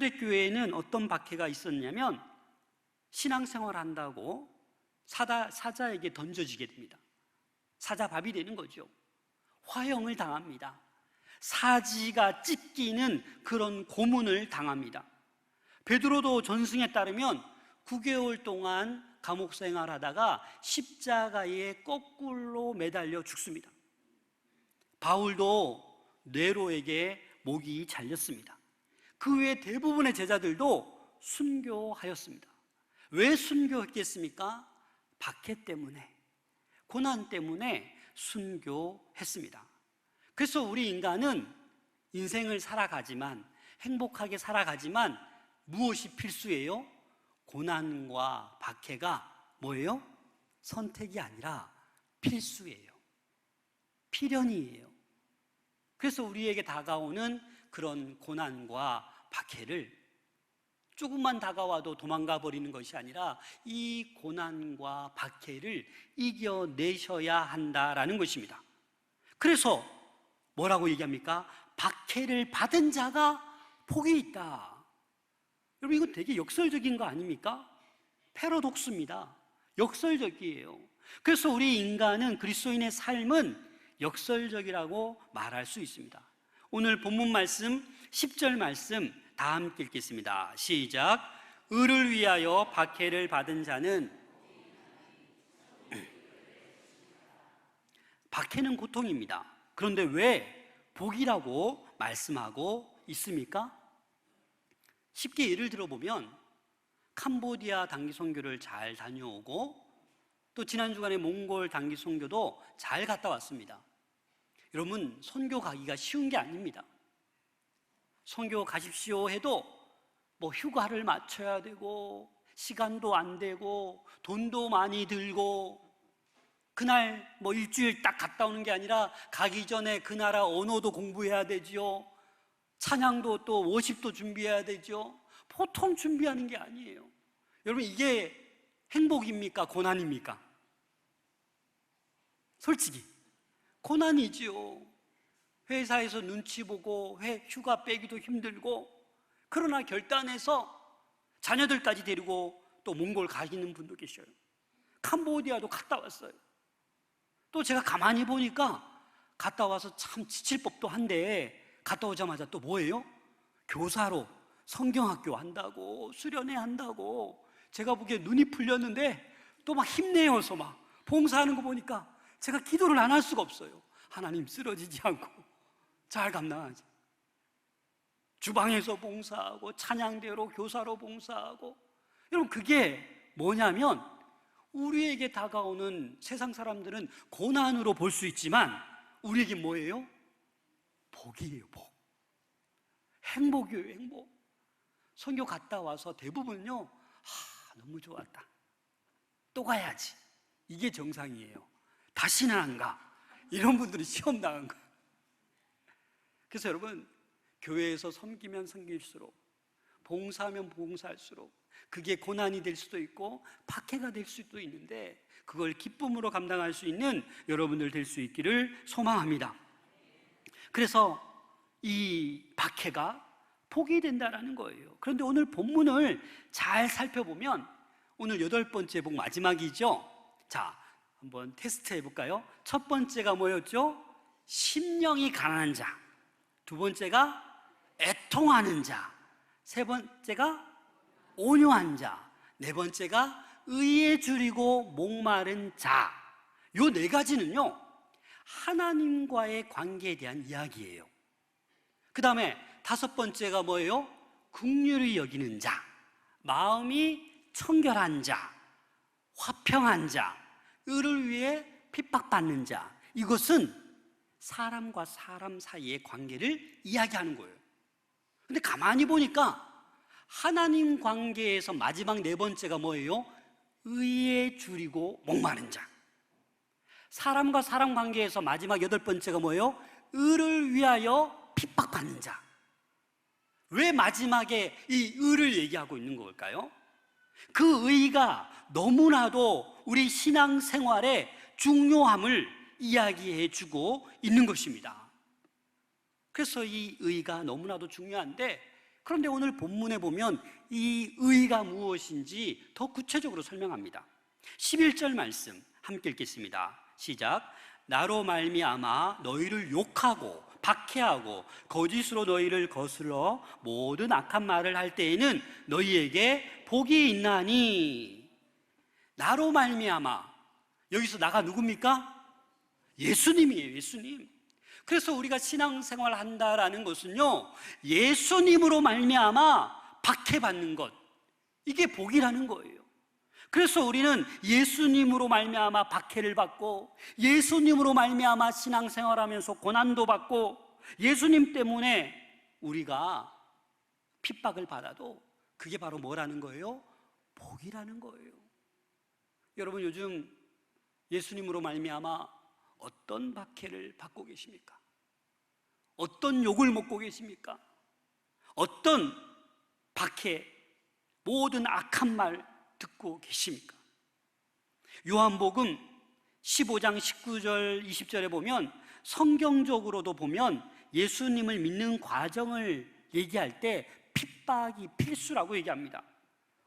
초대교회에는 어떤 박해가 있었냐면 신앙생활 한다고 사자에게 던져지게 됩니다. 사자밥이 되는 거죠. 화형을 당합니다. 사지가 찢기는 그런 고문을 당합니다. 베드로도 전승에 따르면 9개월 동안 감옥 생활하다가 십자가에 거꾸로 매달려 죽습니다. 바울도 네로에게 목이 잘렸습니다. 그 외에 대부분의 제자들도 순교하였습니다. 왜 순교했겠습니까? 박해 때문에, 고난 때문에 순교했습니다. 그래서 우리 인간은 인생을 살아가지만, 행복하게 살아가지만 무엇이 필수예요? 고난과 박해가 뭐예요? 선택이 아니라 필수예요. 필연이에요. 그래서 우리에게 다가오는 그런 고난과 박해를 조금만 다가와도 도망가 버리는 것이 아니라 이 고난과 박해를 이겨내셔야 한다라는 것입니다. 그래서 뭐라고 얘기합니까? 박해를 받은 자가 복이 있다. 여러분, 이거 되게 역설적인 거 아닙니까? 패러독스입니다. 역설적이에요. 그래서 우리 인간은, 그리스도인의 삶은 역설적이라고 말할 수 있습니다. 오늘 본문 말씀 10절 말씀 다 함께 읽겠습니다. 시작. 의를 위하여 박해를 받은 자는, 박해는 고통입니다. 그런데 왜 복이라고 말씀하고 있습니까? 쉽게 예를 들어보면 캄보디아 단기 선교를 잘 다녀오고 또 지난 주간에 몽골 단기 선교도 잘 갔다 왔습니다. 여러분, 선교 가기가 쉬운 게 아닙니다. 선교 가십시오 해도 뭐 휴가를 맞춰야 되고 시간도 안 되고 돈도 많이 들고, 그날 뭐 일주일 딱 갔다 오는 게 아니라 가기 전에 그 나라 언어도 공부해야 되지요. 찬양도 또 워십도 준비해야 되죠. 보통 준비하는 게 아니에요. 여러분, 이게 행복입니까? 고난입니까? 솔직히 고난이지요. 회사에서 눈치 보고 휴가 빼기도 힘들고, 그러나 결단해서 자녀들까지 데리고 또 몽골 가시는 분도 계셔요. 캄보디아도 갔다 왔어요. 또 제가 가만히 보니까 갔다 와서 참 지칠 법도 한데, 갔다 오자마자 또 뭐예요? 교사로 성경학교 한다고, 수련회 한다고. 제가 보기에 눈이 풀렸는데 또 막 힘내어서 막 봉사하는 거 보니까 제가 기도를 안 할 수가 없어요. 하나님, 쓰러지지 않고 잘 감당하지. 주방에서 봉사하고 찬양대로 교사로 봉사하고. 여러분, 그게 뭐냐면, 우리에게 다가오는 세상 사람들은 고난으로 볼 수 있지만 우리에게 뭐예요? 복이에요. 복. 행복이에요. 행복. 선교 갔다 와서 대부분요, 너무 좋았다, 또 가야지, 이게 정상이에요. 다시는 안 가, 이런 분들이 시험 나간 거예요. 그래서 여러분, 교회에서 섬기면 섬길수록, 봉사하면 봉사할수록 그게 고난이 될 수도 있고 박해가 될 수도 있는데, 그걸 기쁨으로 감당할 수 있는 여러분들 될 수 있기를 소망합니다. 그래서 이 박해가 복이 된다라는 거예요. 그런데 오늘 본문을 잘 살펴보면 오늘 8번째 복 마지막이죠. 자, 한번 테스트 해볼까요? 첫 번째가 뭐였죠? 심령이 가난한 자. 두 번째가 애통하는 자. 세 번째가 온유한 자. 네 번째가 의에 줄이고 목마른 자. 요 네 가지는요, 하나님과의 관계에 대한 이야기예요. 그 다음에 다섯 번째가 뭐예요? 긍휼히 여기는 자, 마음이 청결한 자, 화평한 자, 의를 위해 핍박받는 자. 이것은 사람과 사람 사이의 관계를 이야기하는 거예요. 근데 가만히 보니까 하나님 관계에서 마지막 네 번째가 뭐예요? 의에 줄이고 목마른 자. 사람과 사람 관계에서 마지막 8번째가 뭐예요? 의를 위하여 핍박받는 자. 왜 마지막에 이 의를 얘기하고 있는 걸까요? 그 의가 너무나도 우리 신앙생활의 중요함을 이야기해 주고 있는 것입니다. 그래서 이 의가 너무나도 중요한데, 그런데 오늘 본문에 보면 이 의가 무엇인지 더 구체적으로 설명합니다. 11절 말씀 함께 읽겠습니다. 시작. 나로 말미암아 너희를 욕하고 박해하고 거짓으로 너희를 거슬러 모든 악한 말을 할 때에는 너희에게 복이 있나니. 나로 말미암아, 여기서 나가 누굽니까? 예수님이에요. 예수님. 그래서 우리가 신앙생활을 한다라는 것은요, 예수님으로 말미암아 박해받는 것, 이게 복이라는 거예요. 그래서 우리는 예수님으로 말미암아 박해를 받고, 예수님으로 말미암아 신앙생활하면서 고난도 받고, 예수님 때문에 우리가 핍박을 받아도 그게 바로 뭐라는 거예요? 복이라는 거예요. 여러분, 요즘 예수님으로 말미암아 어떤 박해를 받고 계십니까? 어떤 욕을 먹고 계십니까? 어떤 박해, 모든 악한 말 듣고 계십니까? 요한복음 15장 19절 20절에 보면, 성경적으로도 보면 예수님을 믿는 과정을 얘기할 때 핍박이 필수라고 얘기합니다.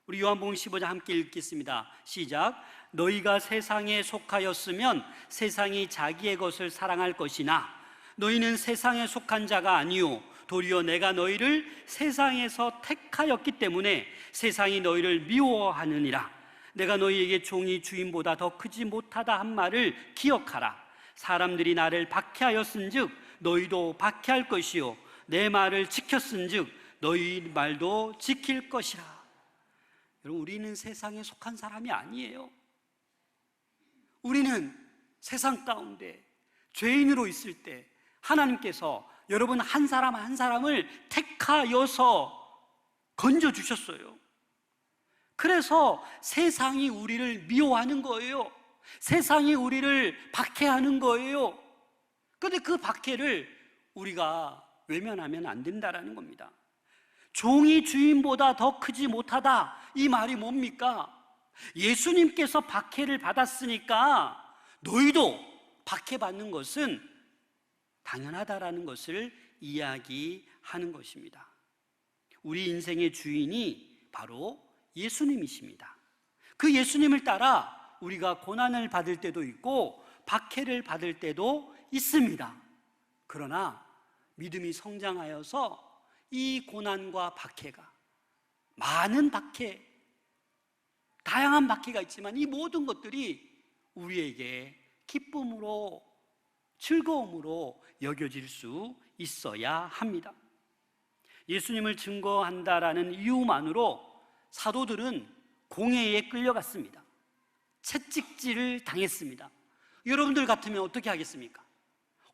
우리 요한복음 15장 함께 읽겠습니다. 시작. 너희가 세상에 속하였으면 세상이 자기의 것을 사랑할 것이나 너희는 세상에 속한 자가 아니요 도리어 내가 너희를 세상에서 택하였기 때문에 세상이 너희를 미워하느니라. 내가 너희에게 종이 주인보다 더 크지 못하다 한 말을 기억하라. 사람들이 나를 박해하였은즉 너희도 박해할 것이요 내 말을 지켰은즉 너희 말도 지킬 것이라. 여러분, 우리는 세상에 속한 사람이 아니에요. 우리는 세상 가운데 죄인으로 있을 때 하나님께서 여러분 한 사람 한 사람을 택하여서 건져주셨어요. 그래서 세상이 우리를 미워하는 거예요. 세상이 우리를 박해하는 거예요. 그런데 그 박해를 우리가 외면하면 안 된다라는 겁니다. 종이 주인보다 더 크지 못하다, 이 말이 뭡니까? 예수님께서 박해를 받았으니까 너희도 박해받는 것은 당연하다라는 것을 이야기하는 것입니다. 우리 인생의 주인이 바로 예수님이십니다. 그 예수님을 따라 우리가 고난을 받을 때도 있고 박해를 받을 때도 있습니다. 그러나 믿음이 성장하여서 이 고난과 박해가, 많은 박해, 다양한 박해가 있지만 이 모든 것들이 우리에게 기쁨으로, 즐거움으로 여겨질 수 있어야 합니다. 예수님을 증거한다라는 이유만으로 사도들은 공회에 끌려갔습니다. 채찍질을 당했습니다. 여러분들 같으면 어떻게 하겠습니까?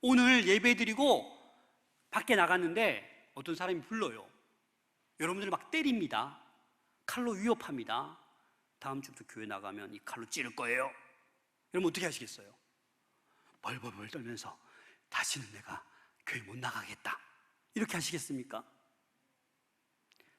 오늘 예배드리고 밖에 나갔는데 어떤 사람이 불러요. 여러분들 막 때립니다. 칼로 위협합니다. 다음 주부터 교회 나가면 이 칼로 찌를 거예요. 여러분 어떻게 하시겠어요? 벌벌벌 떨면서 다시는 내가 교회 못 나가겠다, 이렇게 하시겠습니까?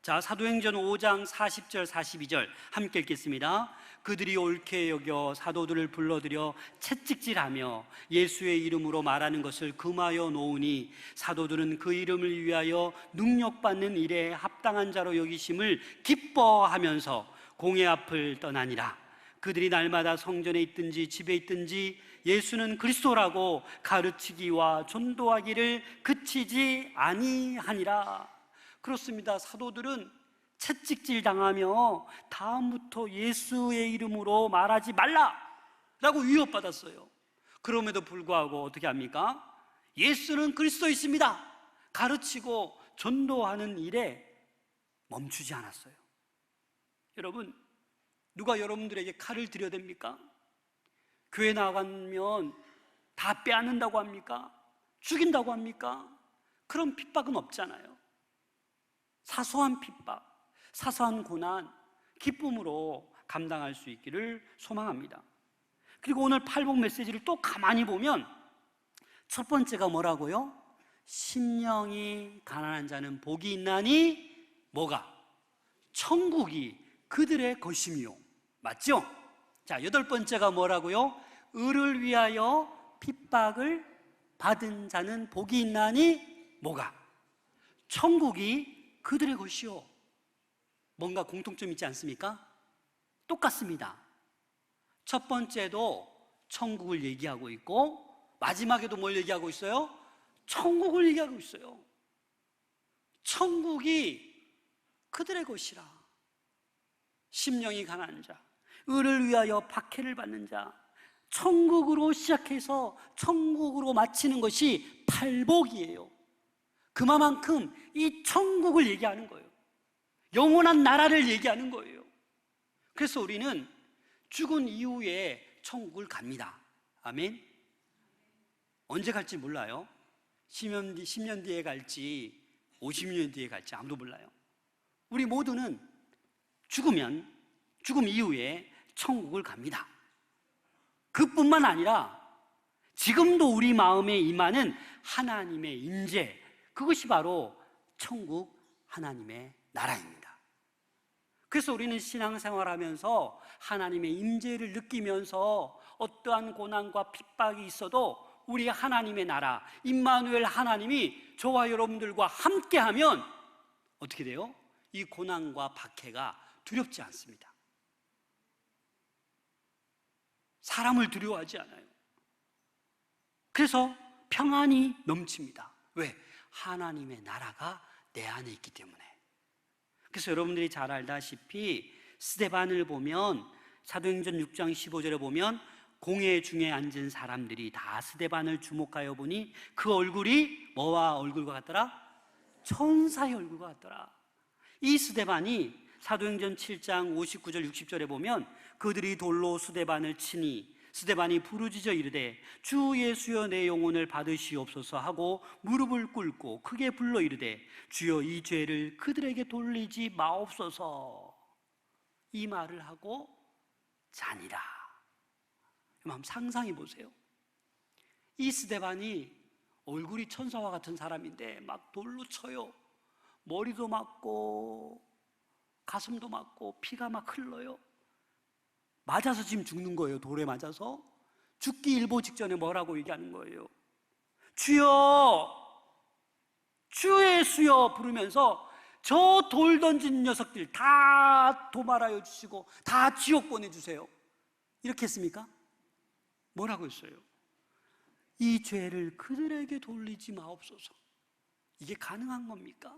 자, 사도행전 5장 40절 42절 함께 읽겠습니다. 그들이 옳게 여겨 사도들을 불러들여 채찍질하며 예수의 이름으로 말하는 것을 금하여 놓으니 사도들은 그 이름을 위하여 능력받는 일에 합당한 자로 여기심을 기뻐하면서 공회 앞을 떠나니라. 그들이 날마다 성전에 있든지 집에 있든지 예수는 그리스도라고 가르치기와 전도하기를 그치지 아니하니라. 그렇습니다. 사도들은 채찍질 당하며 다음부터 예수의 이름으로 말하지 말라라고 위협받았어요. 그럼에도 불구하고 어떻게 합니까? 예수는 그리스도이십니다 가르치고 전도하는 일에 멈추지 않았어요. 여러분, 누가 여러분들에게 칼을 들여댑니까? 교회 나가면 다 빼앗는다고 합니까? 죽인다고 합니까? 그런 핍박은 없잖아요. 사소한 핍박, 사소한 고난, 기쁨으로 감당할 수 있기를 소망합니다. 그리고 오늘 팔복 메시지를 또 가만히 보면 첫 번째가 뭐라고요? 심령이 가난한 자는 복이 있나니 뭐가? 천국이 그들의 것이며. 맞죠? 자, 8번째가 뭐라고요? 의를 위하여 핍박을 받은 자는 복이 있나니 뭐가? 천국이 그들의 것이요. 뭔가 공통점이 있지 않습니까? 똑같습니다. 첫 번째도 천국을 얘기하고 있고, 마지막에도 뭘 얘기하고 있어요? 천국을 얘기하고 있어요. 천국이 그들의 것이라. 심령이 가난한 자, 의를 위하여 박해를 받는 자, 천국으로 시작해서 천국으로 마치는 것이 팔복이에요. 그만큼 이 천국을 얘기하는 거예요. 영원한 나라를 얘기하는 거예요. 그래서 우리는 죽은 이후에 천국을 갑니다. 아멘. 언제 갈지 몰라요. 10년 뒤에 갈지 50년 뒤에 갈지 아무도 몰라요. 우리 모두는 죽음 이후에 천국을 갑니다. 그뿐만 아니라 지금도 우리 마음에 임하는 하나님의 임재, 그것이 바로 천국 하나님의 나라입니다. 그래서 우리는 신앙생활하면서 하나님의 임재를 느끼면서 어떠한 고난과 핍박이 있어도 우리 하나님의 나라, 임마누엘 하나님이 저와 여러분들과 함께하면 어떻게 돼요? 이 고난과 박해가 두렵지 않습니다. 사람을 두려워하지 않아요. 그래서 평안이 넘칩니다. 왜? 하나님의 나라가 내 안에 있기 때문에. 그래서 여러분들이 잘 알다시피 스데반을 보면, 사도행전 6장 15절에 보면 공회 중에 앉은 사람들이 다 스데반을 주목하여 보니 그 얼굴이 뭐와 얼굴과 같더라? 천사의 얼굴과 같더라. 이 스데반이 사도행전 7장 59절 60절에 보면 그들이 돌로 스데반을 치니 스데반이 부르짖어 이르되 주 예수여 내 영혼을 받으시옵소서 하고 무릎을 꿇고 크게 불러 이르되 주여 이 죄를 그들에게 돌리지 마옵소서. 이 말을 하고 자니라. 한번 상상해 보세요. 이 스데반이 얼굴이 천사와 같은 사람인데 막 돌로 쳐요. 머리도 맞고 가슴도 맞고 피가 막 흘러요. 맞아서 지금 죽는 거예요. 돌에 맞아서. 죽기 일보 직전에 뭐라고 얘기하는 거예요? 주여, 주 예수여 부르면서 저 돌 던진 녀석들 다 도말하여 주시고 다 지옥 보내주세요. 이렇게 했습니까? 뭐라고 했어요? 이 죄를 그들에게 돌리지 마옵소서. 이게 가능한 겁니까?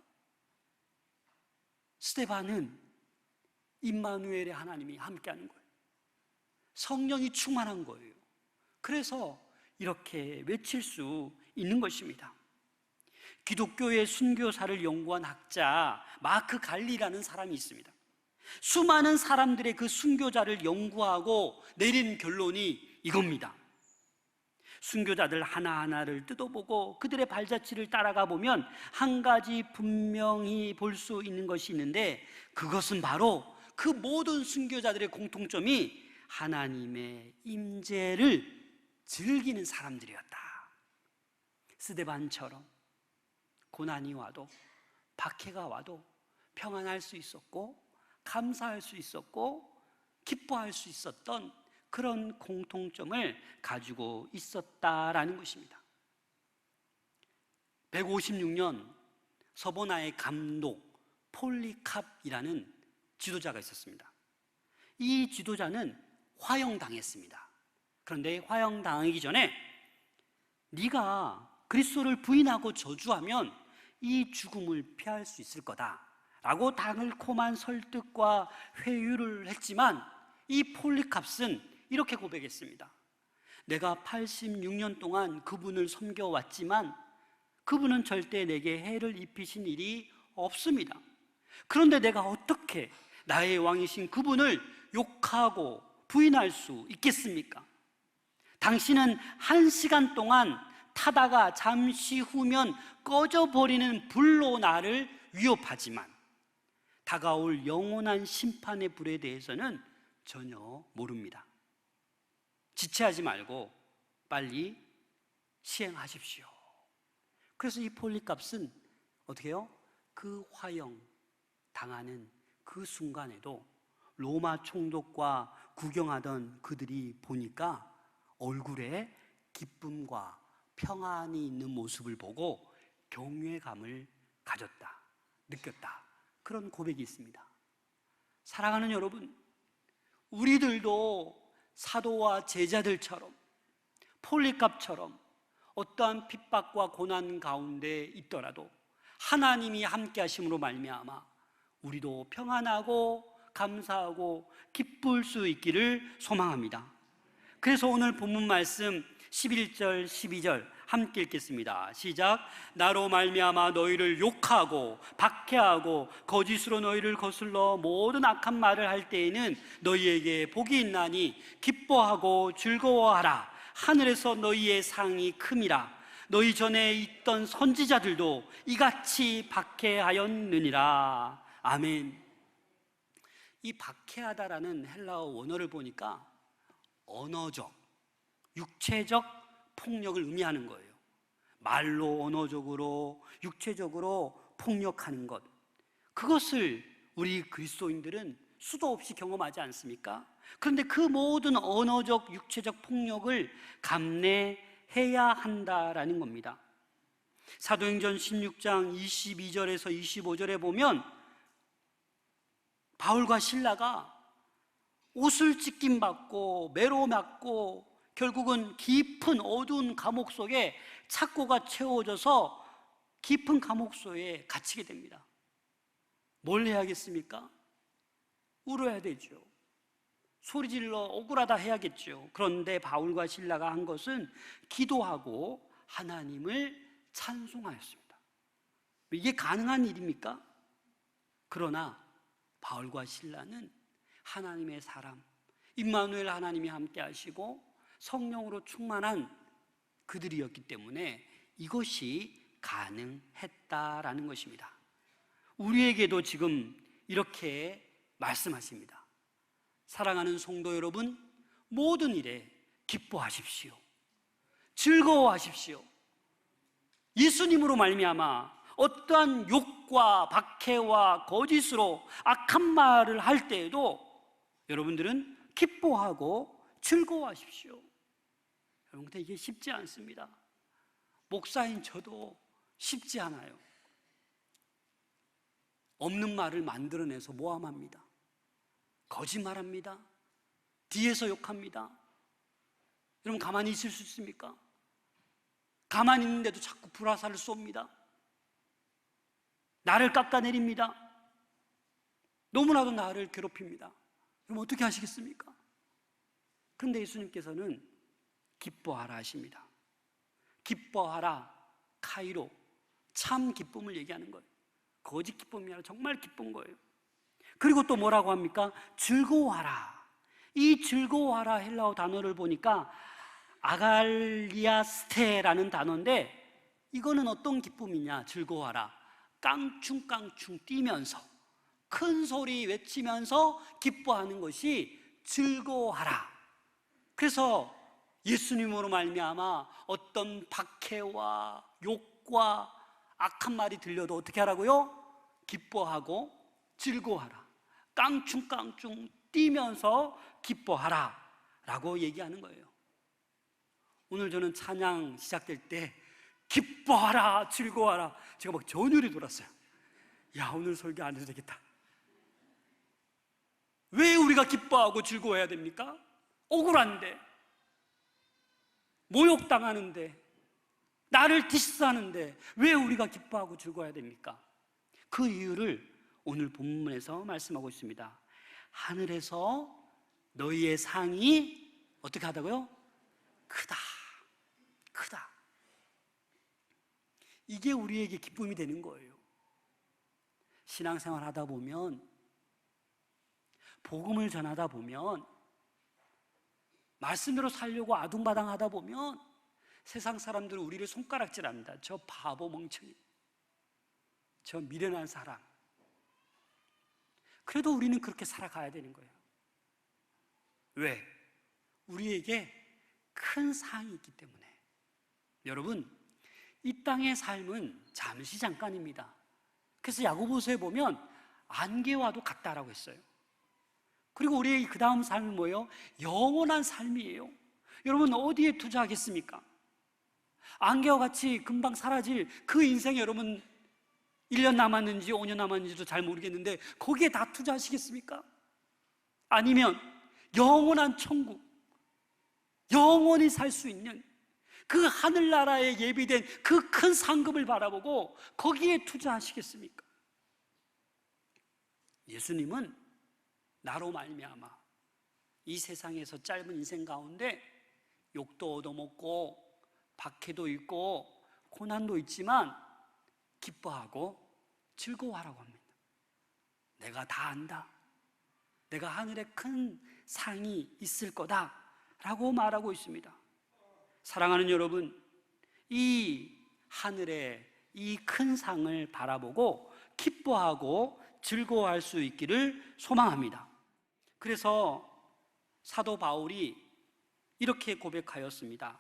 스데반은 임마누엘의 하나님이 함께하는 거예요. 성령이 충만한 거예요. 그래서 이렇게 외칠 수 있는 것입니다. 기독교의 순교사를 연구한 학자 마크 갈리라는 사람이 있습니다. 수많은 사람들의 그 순교자를 연구하고 내린 결론이 이겁니다. 순교자들 하나하나를 뜯어보고 그들의 발자취를 따라가 보면 한 가지 분명히 볼 수 있는 것이 있는데, 그것은 바로 그 모든 순교자들의 공통점이 하나님의 임재를 즐기는 사람들이었다. 스데반처럼 고난이 와도 박해가 와도 평안할 수 있었고 감사할 수 있었고 기뻐할 수 있었던 그런 공통점을 가지고 있었다라는 것입니다. 156년 서보나의 감독 폴리캅이라는 지도자가 있었습니다. 이 지도자는 화형당했습니다. 그런데 화형당하기 전에 네가 그리스도를 부인하고 저주하면 이 죽음을 피할 수 있을 거다 라고 달콤한 설득과 회유를 했지만 이 폴리캅은 이렇게 고백했습니다. 내가 86년 동안 그분을 섬겨왔지만 그분은 절대 내게 해를 입히신 일이 없습니다. 그런데 내가 어떻게 나의 왕이신 그분을 욕하고 부인할 수 있겠습니까? 당신은 1시간 동안 타다가 잠시 후면 꺼져버리는 불로 나를 위협하지만 다가올 영원한 심판의 불에 대해서는 전혀 모릅니다. 지체하지 말고 빨리 시행하십시오. 그래서 이 폴리캅은 어떻게 해요? 그 화형 당하는 그 순간에도 로마 총독과 구경하던 그들이 보니까 얼굴에 기쁨과 평안이 있는 모습을 보고 경외감을 가졌다. 느꼈다. 그런 고백이 있습니다. 사랑하는 여러분, 우리들도 사도와 제자들처럼 폴리갑처럼 어떠한 핍박과 고난 가운데 있더라도 하나님이 함께 하심으로 말미암아 우리도 평안하고 감사하고 기쁠 수 있기를 소망합니다. 그래서 오늘 본문 말씀 11절 12절 함께 읽겠습니다. 시작. 나로 말미암아 너희를 욕하고 박해하고 거짓으로 너희를 거슬러 모든 악한 말을 할 때에는 너희에게 복이 있나니 기뻐하고 즐거워하라. 하늘에서 너희의 상이 큼이라. 너희 전에 있던 선지자들도 이같이 박해하였느니라. 아멘. 이 박해하다라는 헬라어 원어를 보니까 언어적, 육체적 폭력을 의미하는 거예요. 말로, 언어적으로, 육체적으로 폭력하는 것, 그것을 우리 그리스도인들은 수도 없이 경험하지 않습니까? 그런데 그 모든 언어적, 육체적 폭력을 감내해야 한다라는 겁니다. 사도행전 16장 22절에서 25절에 보면 바울과 실라가 옷을 찢김 받고 매로 맞고 결국은 깊은 어두운 감옥 속에 착고가 채워져서 깊은 감옥 속에 갇히게 됩니다. 뭘 해야겠습니까? 울어야 되죠. 소리질러 억울하다 해야겠죠. 그런데 바울과 실라가 한 것은 기도하고 하나님을 찬송하였습니다. 이게 가능한 일입니까? 그러나 바울과 실라는 하나님의 사람, 임마누엘 하나님이 함께 하시고 성령으로 충만한 그들이었기 때문에 이것이 가능했다라는 것입니다. 우리에게도 지금 이렇게 말씀하십니다. 사랑하는 성도 여러분, 모든 일에 기뻐하십시오. 즐거워하십시오. 예수님으로 말미암아 어떠한 욕과 박해와 거짓으로 악한 말을 할 때에도 여러분들은 기뻐하고 즐거워하십시오. 여러분, 근데 이게 쉽지 않습니다. 목사인 저도 쉽지 않아요. 없는 말을 만들어내서 모함합니다. 거짓말합니다. 뒤에서 욕합니다. 여러분, 가만히 있을 수 있습니까? 가만히 있는데도 자꾸 불화살을 쏩니다. 나를 깎아내립니다. 너무나도 나를 괴롭힙니다. 그럼 어떻게 하시겠습니까? 그런데 예수님께서는 기뻐하라 하십니다. 기뻐하라, 카이로, 참 기쁨을 얘기하는 거예요. 거짓 기쁨이 아니라 정말 기쁜 거예요. 그리고 또 뭐라고 합니까? 즐거워하라. 이 즐거워하라 헬라어 단어를 보니까 아갈리아스테라는 단어인데, 이거는 어떤 기쁨이냐? 즐거워하라, 깡충깡충 뛰면서 큰 소리 외치면서 기뻐하는 것이 즐거워하라. 그래서 예수님으로 말미암아 어떤 박해와 욕과 악한 말이 들려도 어떻게 하라고요? 기뻐하고 즐거워하라, 깡충깡충 뛰면서 기뻐하라 라고 얘기하는 거예요. 오늘 저는 찬양 시작될 때 기뻐하라, 즐거워하라, 제가 막 전율이 돌았어요. 야, 오늘 설교 안 해도 되겠다. 왜 우리가 기뻐하고 즐거워해야 됩니까? 억울한데, 모욕당하는데, 나를 디스하는데 왜 우리가 기뻐하고 즐거워해야 됩니까? 그 이유를 오늘 본문에서 말씀하고 있습니다. 하늘에서 너희의 상이 어떻게 하다고요? 크다, 크다. 이게 우리에게 기쁨이 되는 거예요. 신앙생활 하다 보면, 복음을 전하다 보면, 말씀대로 살려고 아둥바둥 하다 보면 세상 사람들은 우리를 손가락질합니다. 저 바보 멍청이, 저 미련한 사람. 그래도 우리는 그렇게 살아가야 되는 거예요. 왜? 우리에게 큰 상이 있기 때문에. 여러분, 이 땅의 삶은 잠시 잠깐입니다. 그래서 야고보서에 보면 안개와도 같다라고 했어요. 그리고 우리의 그 다음 삶은 뭐예요? 영원한 삶이에요. 여러분, 어디에 투자하겠습니까? 안개와 같이 금방 사라질 그 인생에 여러분 1년 남았는지 5년 남았는지도 잘 모르겠는데 거기에 다 투자하시겠습니까? 아니면 영원한 천국, 영원히 살 수 있는 그 하늘나라에 예비된 그 큰 상급을 바라보고 거기에 투자하시겠습니까? 예수님은 나로 말미암아 이 세상에서 짧은 인생 가운데 욕도 얻어먹고 박해도 있고 고난도 있지만 기뻐하고 즐거워하라고 합니다. 내가 다 안다, 내가 하늘에 큰 상이 있을 거다 라고 말하고 있습니다. 사랑하는 여러분, 이 하늘의 이 큰 상을 바라보고 기뻐하고 즐거워할 수 있기를 소망합니다. 그래서 사도 바울이 이렇게 고백하였습니다.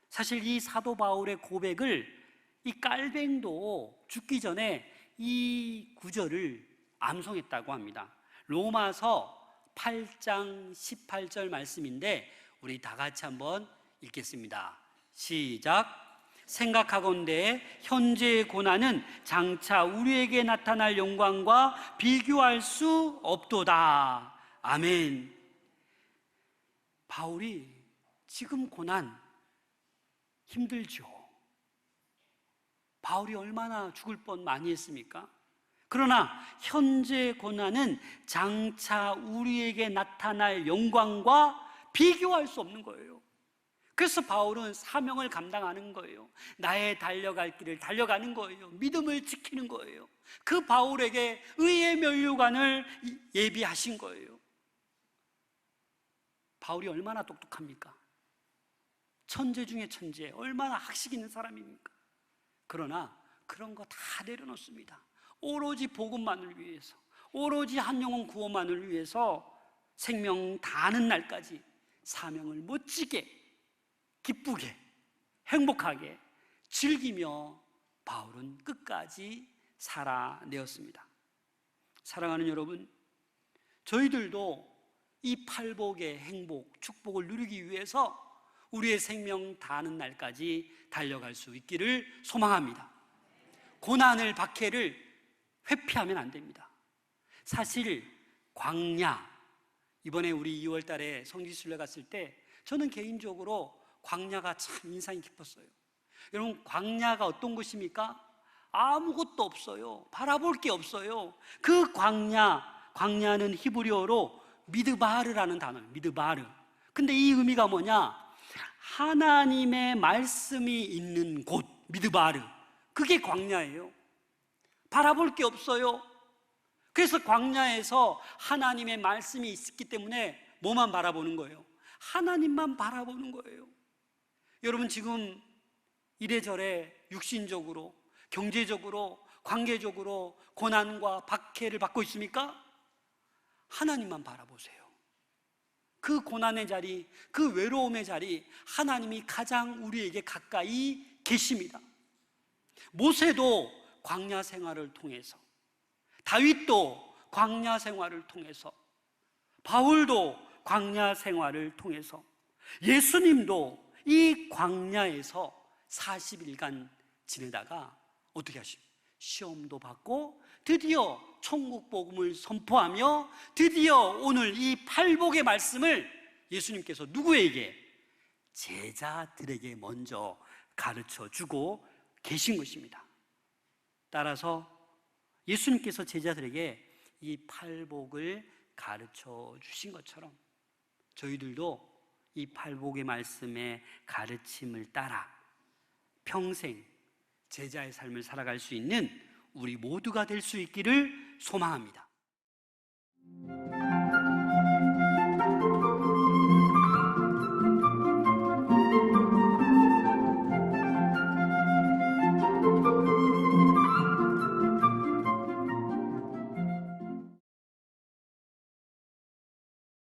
사실 이 사도 바울의 고백을 이 깔뱅도 죽기 전에 이 구절을 암송했다고 합니다. 로마서 8장 18절 말씀인데 우리 다 같이 한번 읽겠습니다. 시작. 생각하건대 현재의 고난은 장차 우리에게 나타날 영광과 비교할 수 없도다. 아멘. 바울이 지금 고난 힘들죠. 바울이 얼마나 죽을 뻔 많이 했습니까? 그러나 현재 고난은 장차 우리에게 나타날 영광과 비교할 수 없는 거예요. 그래서 바울은 사명을 감당하는 거예요. 나의 달려갈 길을 달려가는 거예요. 믿음을 지키는 거예요. 그 바울에게 의의 면류관을 예비하신 거예요. 바울이 얼마나 똑똑합니까? 천재 중에 천재, 얼마나 학식 있는 사람입니까? 그러나 그런 거 다 내려놓습니다. 오로지 복음만을 위해서, 오로지 한 영혼 구원만을 위해서 생명 다하는 날까지 사명을 멋지게, 기쁘게, 행복하게 즐기며 바울은 끝까지 살아내었습니다. 사랑하는 여러분, 저희들도 이 팔복의 행복, 축복을 누리기 위해서 우리의 생명 다하는 날까지 달려갈 수 있기를 소망합니다. 고난을, 박해를 회피하면 안 됩니다. 사실 광야, 이번에 우리 2월 달에 성지순례 갔을 때 저는 개인적으로 광야가 참 인상이 깊었어요. 여러분, 광야가 어떤 곳입니까? 아무것도 없어요. 바라볼 게 없어요. 그 광야는 히브리어로 미드바르라는 단어예요. 미드바르. 근데 이 의미가 뭐냐? 하나님의 말씀이 있는 곳, 미드바르. 그게 광야예요. 바라볼 게 없어요. 그래서 광야에서 하나님의 말씀이 있기 때문에 뭐만 바라보는 거예요? 하나님만 바라보는 거예요. 여러분, 지금 이래저래 육신적으로, 경제적으로, 관계적으로 고난과 박해를 받고 있습니까? 하나님만 바라보세요. 그 고난의 자리, 그 외로움의 자리, 하나님이 가장 우리에게 가까이 계십니다. 모세도 광야 생활을 통해서, 다윗도 광야 생활을 통해서, 바울도 광야 생활을 통해서, 예수님도 이 광야에서 40일간 지내다가 어떻게 하십니까? 시험도 받고 드디어 천국 복음을 선포하며 드디어 오늘 이 팔복의 말씀을 예수님께서 누구에게? 제자들에게 먼저 가르쳐 주고 계신 것입니다. 따라서 예수님께서 제자들에게 이 팔복을 가르쳐 주신 것처럼 저희들도 이 팔복의 말씀의 가르침을 따라 평생 제자의 삶을 살아갈 수 있는 우리 모두가 될 수 있기를 소망합니다.